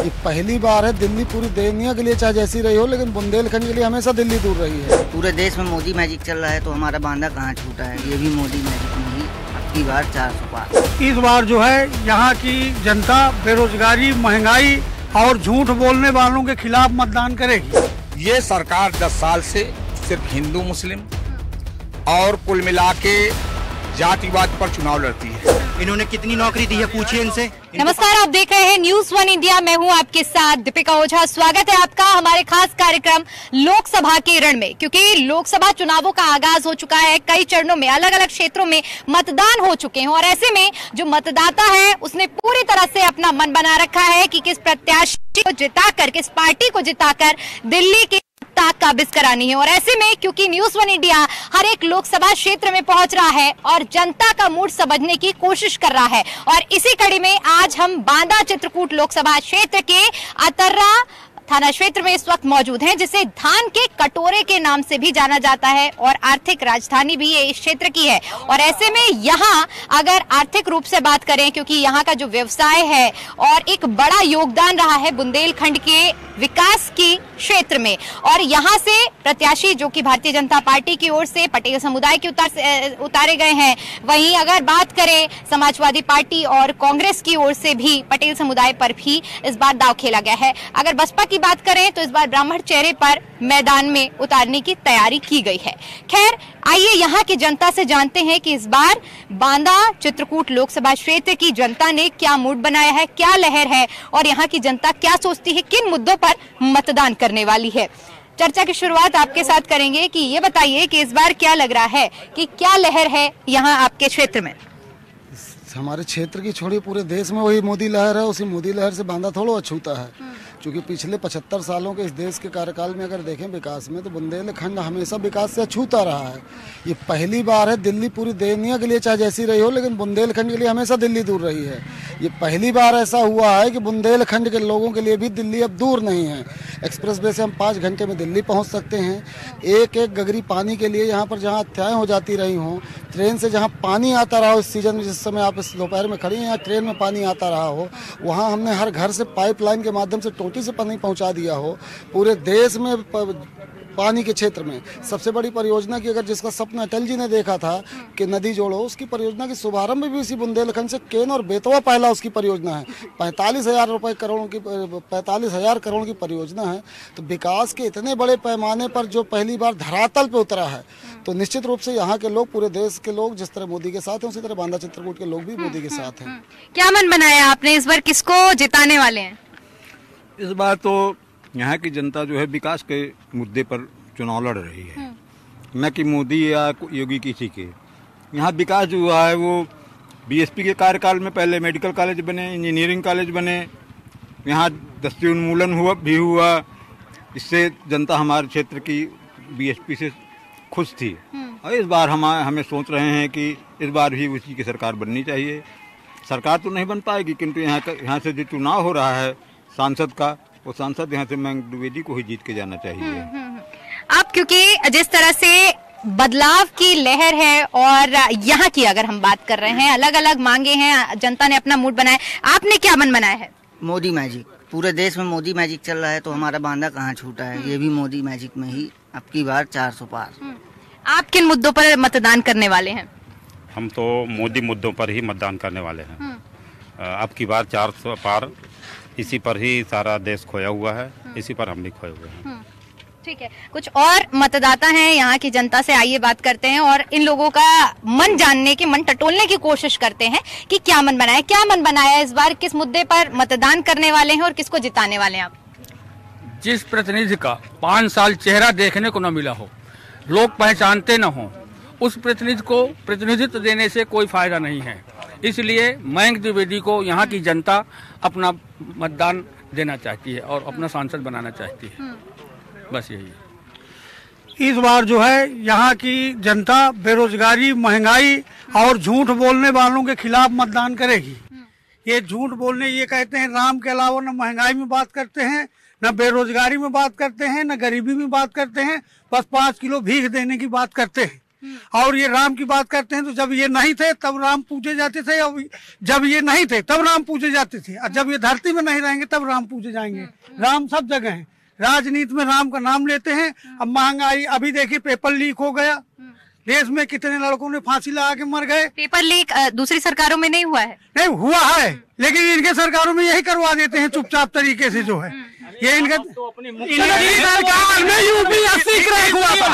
ये पहली बार है। दिल्ली पूरी दुनिया के लिए चाहे जैसी रही हो, लेकिन बुंदेलखंड के लिए हमेशा दिल्ली दूर रही है। पूरे देश में मोदी मैजिक चल रहा है तो हमारा बांदा कहाँ छूटा है। ये भी मोदी मैजिक में ही अब की बार 400 पार। इस बार जो है यहाँ की जनता बेरोजगारी, महंगाई और झूठ बोलने वालों के खिलाफ मतदान करेगी। ये सरकार 10 साल से सिर्फ हिंदू मुस्लिम और कुल मिला के जातिवाद पर चुनाव लड़ती है। इन्होंने कितनी नौकरी दी है, पूछिए इनसे। नमस्कार, आप देख रहे हैं न्यूज़ 1 इंडिया। मैं हूं आपके साथ दीपिका ओझा। स्वागत है आपका हमारे खास कार्यक्रम लोकसभा के रण में, क्योंकि लोकसभा चुनावों का आगाज हो चुका है। कई चरणों में अलग अलग क्षेत्रों में मतदान हो चुके हैं और ऐसे में जो मतदाता है उसने पूरी तरह से अपना मन बना रखा है कि किस प्रत्याशी को जिताकर, किस पार्टी को जिताकर दिल्ली के ताक काबिज करानी है। और ऐसे में क्योंकि न्यूज़ 1 इंडिया हर एक लोकसभा क्षेत्र में पहुंच रहा है और जनता का मूड समझने की कोशिश कर रहा है, और इसी कड़ी में आज हम बांदा चित्रकूट लोकसभा क्षेत्र के अतर्रा थाना क्षेत्र में इस वक्त मौजूद हैं, जिसे धान के कटोरे के नाम से भी जाना जाता है और आर्थिक राजधानी भी ये इस क्षेत्र की है। और ऐसे में यहाँ अगर आर्थिक रूप से बात करें, क्योंकि यहाँ का जो व्यवसाय है और एक बड़ा योगदान रहा है बुंदेलखंड के विकास की क्षेत्र में, और यहाँ से प्रत्याशी जो कि भारतीय जनता पार्टी की ओर से पटेल समुदाय के उतारे गए हैं, वहीं अगर बात करें समाजवादी पार्टी और कांग्रेस की ओर से भी पटेल समुदाय पर भी इस बार दांव खेला गया है। अगर बसपा की बात करें तो इस बार ब्राह्मण चेहरे पर मैदान में उतारने की तैयारी की गई है। खैर, आइए यहाँ की जनता से जानते हैं कि इस बार बांदा चित्रकूट लोकसभा क्षेत्र की जनता ने क्या मूड बनाया है, क्या लहर है और यहाँ की जनता क्या सोचती है, किन मुद्दों पर मतदान करने वाली है। चर्चा की शुरुआत आपके साथ करेंगे कि ये बताइए कि इस बार क्या लग रहा है कि क्या लहर है यहाँ आपके क्षेत्र में। हमारे क्षेत्र की छोड़िए, पूरे देश में वही मोदी लहर है। उसी मोदी लहर से बांदा थोड़ा अछूता है, क्योंकि पिछले 75 सालों के इस देश के कार्यकाल में अगर देखें विकास में, तो बुंदेलखंड हमेशा विकास से अछूता रहा है। ये पहली बार है। दिल्ली पूरी दुनिया के लिए चाहे जैसी रही हो, लेकिन बुंदेलखंड के लिए हमेशा दिल्ली दूर रही है। ये पहली बार ऐसा हुआ है कि बुंदेलखंड के लोगों के लिए भी दिल्ली अब दूर नहीं है। एक्सप्रेस वे से हम 5 घंटे में दिल्ली पहुँच सकते हैं। एक एक गगरी पानी के लिए यहाँ पर जहाँ हत्याएँ हो जाती रही हों, ट्रेन से जहाँ पानी आता रहा हो, इस सीजन में जिस समय आप इस दोपहर में खड़ी हैं, यहाँ ट्रेन में पानी आता रहा हो, वहाँ हमने हर घर से पाइपलाइन के माध्यम से टोटी से पानी पहुँचा दिया हो। पूरे देश में पानी के क्षेत्र में सबसे बड़ी परियोजना की, अगर जिसका सपना अटल जी ने देखा था कि नदी जोड़ो, उसकी परियोजना की शुभारंभ भी इसी बुंदेलखंड से केन और बेतवा पहला उसकी परियोजना है। 45,000 करोड़ की परियोजना है। तो विकास के इतने बड़े पैमाने पर जो पहली बार धरातल पे उतरा है, तो निश्चित रूप से यहाँ के लोग, पूरे देश के लोग जिस तरह मोदी के साथ हैं, उसी तरह बांदा चित्रकूट के लोग भी मोदी के साथ हैं। क्या मन बनाया आपने, इस बार किसको जिताने वाले हैं? इस बार तो यहाँ की जनता जो है विकास के मुद्दे पर चुनाव लड़ रही है, न कि मोदी या योगी किसी के। यहाँ विकास जो हुआ है वो बीएसपी के कार्यकाल में पहले मेडिकल कॉलेज बने, इंजीनियरिंग कॉलेज बने, यहाँ दस्ती उन्मूलन हुआ। इससे जनता हमारे क्षेत्र की बीएसपी से खुश थी। और इस बार हमें सोच रहे हैं कि इस बार भी उसी की सरकार बननी चाहिए। सरकार तो नहीं बन पाएगी, किंतु यहाँ से जो चुनाव हो रहा है सांसद का, वो सांसद यहाँ से मयंक द्विवेदी को ही जीत के जाना चाहिए। आप, क्योंकि जिस तरह से बदलाव की लहर है और यहाँ की अगर हम बात कर रहे हैं, अलग अलग मांगे हैं, जनता ने अपना मूड बनाया, आपने क्या मन बनाया है? मोदी मैजिक। पूरे देश में मोदी मैजिक चल रहा है तो हमारा बांदा कहाँ छूटा है। ये भी मोदी मैजिक में ही अब की बार 400 पार। आप किन मुद्दों पर मतदान करने वाले हैं? हम तो मोदी मुद्दों पर ही मतदान करने वाले हैं। अब की बार 400 पार, इसी पर ही सारा देश खोया हुआ है, इसी पर हम भी खोए हुए हैं। ठीक है, कुछ और मतदाता हैं यहाँ की जनता से, आइए बात करते हैं और इन लोगों का मन जानने की, मन टटोलने की कोशिश करते हैं कि क्या मन बनाया, इस बार किस मुद्दे पर मतदान करने वाले हैं और किसको जिताने वाले हैं आप? जिस प्रतिनिधि का 5 साल चेहरा देखने को न मिला हो, लोग पहचानते न हो, उस प्रतिनिधि को प्रतिनिधित्व देने से कोई फायदा नहीं है। इसलिए मयंक द्विवेदी को यहाँ की जनता अपना मतदान देना चाहती है और अपना सांसद बनाना चाहती है। बस यही है। इस बार जो है यहाँ की जनता बेरोजगारी, महंगाई और झूठ बोलने वालों के खिलाफ मतदान करेगी। ये झूठ बोलने, ये कहते हैं राम के अलावा न महंगाई में बात करते हैं, न बेरोजगारी में बात करते हैं, न गरीबी में बात करते हैं, बस 5 किलो भीख देने की बात करते हैं। और ये राम की बात करते हैं तो जब ये नहीं थे तब राम पूजे जाते थे, और जब ये नहीं थे तब राम पूजे जाते थे, और जब ये धरती में नहीं रहेंगे तब राम पूजे जाएंगे। राम सब जगह है, राजनीति में राम का नाम लेते हैं। अब महंगाई, अभी देखिए पेपर लीक हो गया, देश में कितने लड़कों ने फांसी लगा के मर गए। पेपर लीक दूसरी सरकारों में नहीं हुआ है? नहीं हुआ है, लेकिन इनके सरकारों में यही करवा देते हैं चुपचाप तरीके से, जो है ये इनका सरकार में यूपी क्रैक हुआ था,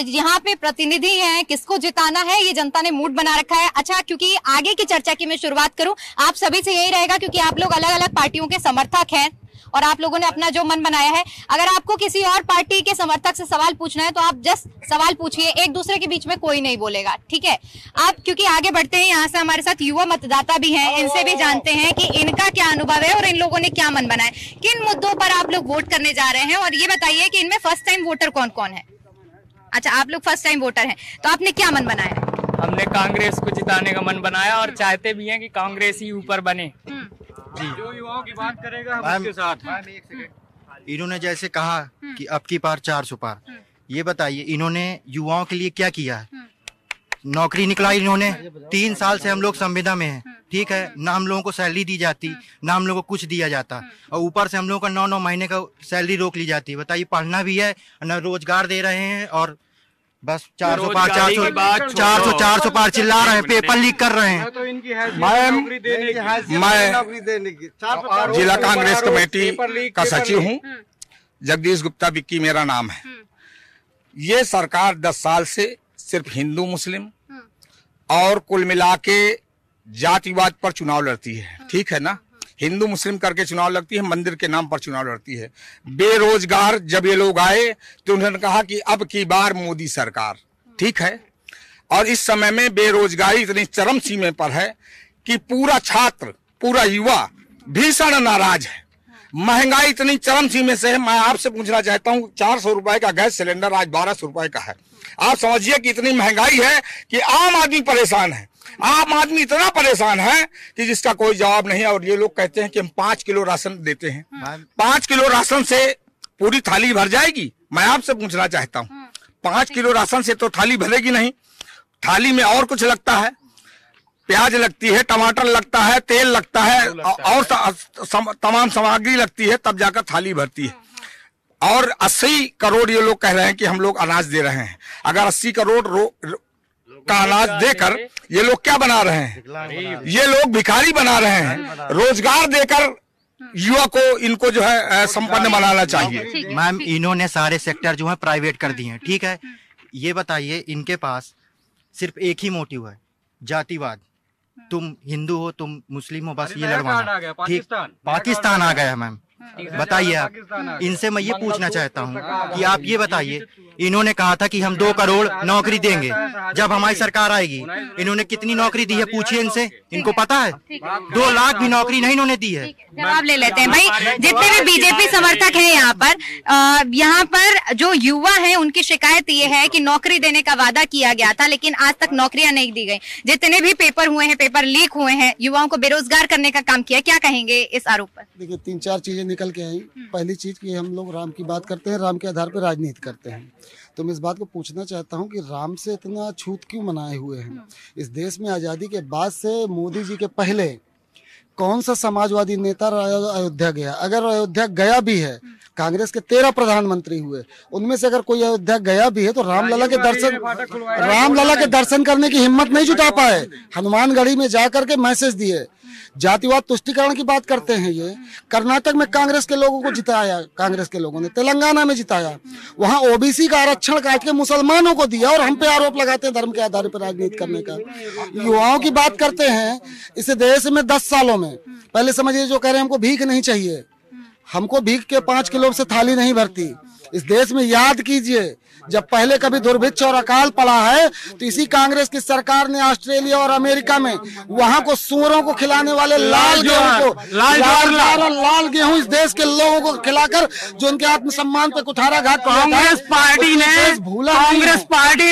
यहाँ पे प्रतिनिधि हैं, किसको जिताना है ये जनता ने मूड बना रखा है। अच्छा, क्योंकि आगे की चर्चा की मैं शुरुआत करूं, आप सभी से यही रहेगा क्योंकि आप लोग अलग अलग पार्टियों के समर्थक हैं और आप लोगों ने अपना जो मन बनाया है। अगर आपको किसी और पार्टी के समर्थक से सवाल पूछना है तो आप जस्ट सवाल पूछिए, एक दूसरे के बीच में कोई नहीं बोलेगा, ठीक है? आप क्योंकि आगे बढ़ते हैं, यहाँ से हमारे साथ युवा मतदाता भी हैं, इनसे भी जानते हैं कि इनका क्या अनुभव है और इन लोगों ने क्या मन बनाया, किन मुद्दों पर आप लोग वोट करने जा रहे हैं। और ये बताइए कि इनमें फर्स्ट टाइम वोटर कौन कौन है? अच्छा, आप लोग फर्स्ट टाइम वोटर हैं, तो आपने क्या मन बनाया? हमने कांग्रेस को जिताने का मन बनाया और चाहते भी हैं कि कांग्रेस ही ऊपर बने। जी, जो युवाओं की बात करेगा हम उसके साथ। इन्होंने जैसे कहा कि अब की पार 400 पार, ये बताइए इन्होंने युवाओं के लिए क्या किया है? नौकरी निकलाई इन्होंने। 3 साल से हम लोग संविदा में हैं, ठीक है, ना हम लोगों को सैलरी दी जाती, ना हम लोगों को कुछ दिया जाता, और ऊपर से हम लोगों का 9-9 महीने का सैलरी रोक ली जाती है। बताइए, पढ़ना भी है, न रोजगार दे रहे हैं, और बस 400 पार चिल्ला रहे हैं, पेपर लीक कर रहे हैं। मैं जिला कांग्रेस कमेटी का सचिव हूँ, जगदीश गुप्ता विक्की मेरा नाम है। ये सरकार 10 साल से सिर्फ हिंदू मुस्लिम और कुल मिला के जातिवाद पर चुनाव लड़ती है, ठीक है ना? हिंदू मुस्लिम करके चुनाव लड़ती है, मंदिर के नाम पर चुनाव लड़ती है। बेरोजगार जब ये लोग आए तो उन्होंने कहा कि अब की बार मोदी सरकार, ठीक है। और इस समय में बेरोजगारी इतनी चरम सीमा पर है कि पूरा छात्र, पूरा युवा भीषण नाराज है। महंगाई इतनी चरम सीमा से है, मैं आपसे पूछना चाहता हूँ, 400 रुपए का गैस सिलेंडर आज 1200 रुपए का है। आप समझिए कि इतनी महंगाई है कि आम आदमी परेशान है। आम आदमी इतना परेशान है कि जिसका कोई जवाब नहीं है। और ये लोग कहते हैं कि हम 5 किलो राशन देते हैं। 5 किलो राशन से पूरी थाली भर जाएगी? मैं आपसे पूछना चाहता हूँ, 5 किलो राशन से तो थाली भरेगी नहीं। थाली में और कुछ लगता है, प्याज लगती है, टमाटर लगता है, तेल लगता है, और तमाम सामग्री लगती है, तब जाकर थाली भरती है। और 80 करोड़ ये लोग कह रहे हैं कि हम लोग अनाज दे रहे हैं। अगर 80 करोड़ का अनाज देकर ये लोग क्या बना रहे हैं? ये लोग भिखारी बना रहे हैं। रोजगार देकर युवा को, इनको जो है संपन्न बनाना चाहिए। मैम, इन्होंने सारे सेक्टर जो है प्राइवेट कर दिए हैं, ठीक है। ये बताइए, इनके पास सिर्फ एक ही मोटिव है, जातिवाद। तुम हिंदू हो, तुम मुस्लिम हो, बस ये लड़वाना। ठीक, पाकिस्तान आ गया मैम। बताइए आप, इनसे मैं ये पूछना चाहता हूँ कि आप ये बताइए, इन्होंने कहा था कि हम 2 करोड़ नौकरी देंगे। जब हमारी सरकार आएगी, इन्होंने कितनी नौकरी दी है पूछिए इनसे, इनको पता है? 2 लाख भी नौकरी नहीं इन्होंने दी है। जवाब ले लेते हैं भाई। जितने भी बीजेपी समर्थक हैं यहाँ पर जो युवा हैं, उनकी शिकायत ये है कि नौकरी देने का वादा किया गया था, लेकिन आज तक नौकरियां नहीं दी गई। जितने भी पेपर हुए हैं, पेपर लीक हुए हैं, युवाओं को बेरोजगार करने का काम किया। क्या कहेंगे इस आरोप पर? देखिए, 3-4 चीजें निकल के आई। पहली चीज कि हम लोग राम की बात करते हैं, राम के आधार पर राजनीति करते हैं। तो मैं इस बात को पूछना चाहता हूं कि राम से इतना छूत क्यों मनाए हुए हैं? इस देश में आजादी के बाद से मोदी जी के पहले कौन सा समाजवादी नेता अयोध्या गया? अगर अयोध्या गया भी है, कांग्रेस के 13 प्रधानमंत्री हुए, उनमें से अगर कोई अयोध्या गया भी है तो रामलला के दर्शन करने की हिम्मत नहीं जुटा पाए। हनुमानगढ़ी में जाकर के मैसेज दिए। जातिवाद तुष्टिकरण की बात करते हैं। ये कर्नाटक में कांग्रेस के लोगों को जिताया, कांग्रेस के लोगों ने तेलंगाना में जिताया, वहां ओबीसी का आरक्षण काट के मुसलमानों को दिया, और हम पे आरोप लगाते हैं धर्म के आधार पर राजनीति करने का। युवाओं की बात करते हैं, इस देश में 10 सालों में, पहले समझिए, जो कह रहे हैं हमको भीख नहीं चाहिए, हमको भीख के 5 किलो से थाली नहीं भरती। इस देश में याद कीजिए, जब पहले कभी दुर्भिक्ष और अकाल पड़ा है तो इसी कांग्रेस की सरकार ने ऑस्ट्रेलिया और अमेरिका में वहां को सूअरों को खिलाने वाले लाल गेहूं को लाल गेहूं इस देश के लोगों को खिलाकर जो उनके आत्मसम्मान पे कुठाराघात कांग्रेस पार्टी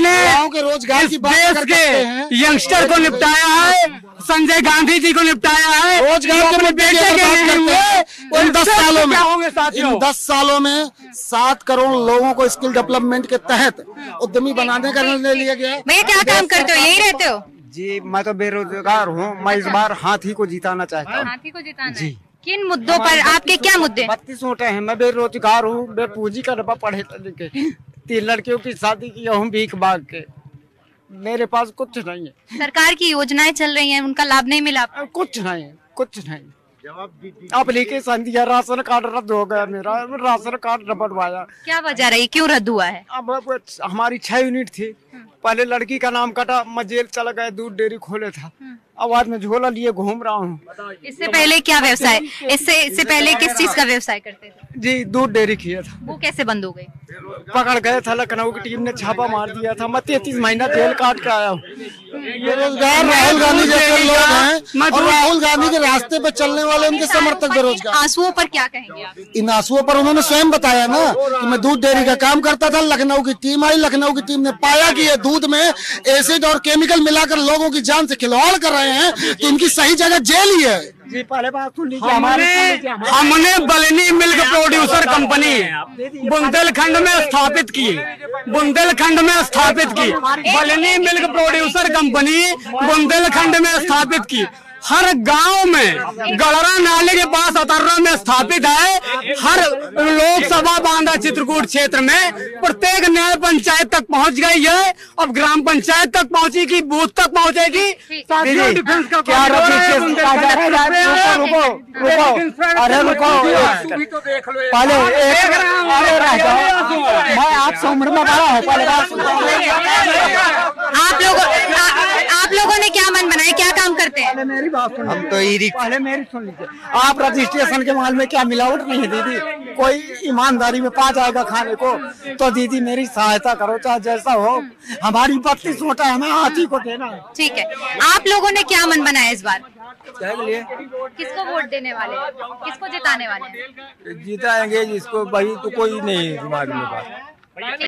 ने गाँव के रोजगार की बात करते हैं, यंगस्टर को निपटाया है, संजय गांधी जी को निपटाया है, रोजगार के मुद्दे की बात करते हैं। इन 10 सालों में 7 करोड़ लोगों को स्किल डेवलपमेंट के तहत उद्यमी बनाने का निर्णय लिया गया है। भैया क्या काम करते हो, यही रहते हो? जी मैं तो बेरोजगार हूँ। मैं इस बार हाथी को जिताना चाहता हूँ। हाथी को जिताना जी। किन मुद्दों पर, आपके क्या मुद्दे? 32 वोट हैं। मैं बेरोजगार हूँ, बेपूंजी का डब्बा पढ़े लिखे, 3 लड़कियों की शादी की हूँ भीख मांग के, मेरे पास कुछ नहीं है। सरकार की योजनाएं चल रही हैं, उनका लाभ नहीं मिला? कुछ नहीं। एप्लीकेशन दिया, राशन कार्ड रद्द हो गया मेरा, राशन कार्ड न बनवाया। क्या वजह रही, क्यों रद्द हुआ है? अब हमारी 6 यूनिट थी, पहले लड़की का नाम कटा, मैं जेल चला गया, दूध डेयरी खोले था, अब आज मैं झोला लिए घूम रहा हूँ। इससे पहले क्या व्यवसाय, इससे पहले किस चीज का व्यवसाय करते थे? जी दूध डेयरी किया था। वो कैसे बंद हो गई? पकड़ गए था, लखनऊ की टीम ने छापा मार दिया था। मैं 33 महीना जेल काट के आया हूँ। बेरोजगार राहुल गांधी जैसे लोग हैं और राहुल गांधी के रास्ते पे चलने वाले उनके समर्थक बेरोजगार। आंसुओं पर क्या कहेंगे आप? इन आंसुओं पर उन्होंने स्वयं बताया ना कि मैं दूध डेयरी का काम करता था, लखनऊ की टीम आई, लखनऊ की टीम ने पाया कि ये दूध में एसिड और केमिकल मिलाकर लोगों की जान से खिलवाड़ कर रहे हैं, तो इनकी सही जगह जेल ही है। जी पहले बात सुन लीजिए। हमने Baluni milk producer company Bundelkhand में स्थापित की, Baluni milk producer company Bundelkhand में स्थापित की। हर गांव में गड़रा नाले के पास अतर्रा में स्थापित है। हर लोकसभा बांदा चित्रकूट क्षेत्र में प्रत्येक न्याय पंचायत तक पहुंच गई है। अब ग्राम पंचायत तक पहुंची कि बूथ तक पहुंचेगी। डिफेंस का क्या रुको अरे रुको पहले मैं आपसे उम्र में बड़ा हूँ। पहले आप लोगों ने क्या मन बनाया, क्या काम करते हैं? मेरी बात सुन, हम तो पहले मेरी सुन लीजिए। आप रजिस्ट्रेशन के माल में क्या मिलावट नहीं है दीदी? कोई ईमानदारी में पा जाएगा खाने को? तो दीदी मेरी सहायता करो, चाहे जैसा हो। हमारी 32 वोट है, हमें हाथी को देना है। ठीक है, आप लोगों ने क्या मन बनाया इस बार? क्या लिए? किसको वोट देने वाले, किसको जिताने वाले? जिताएंगे जिसको, वही तो कोई नहीं दिमाग में बात।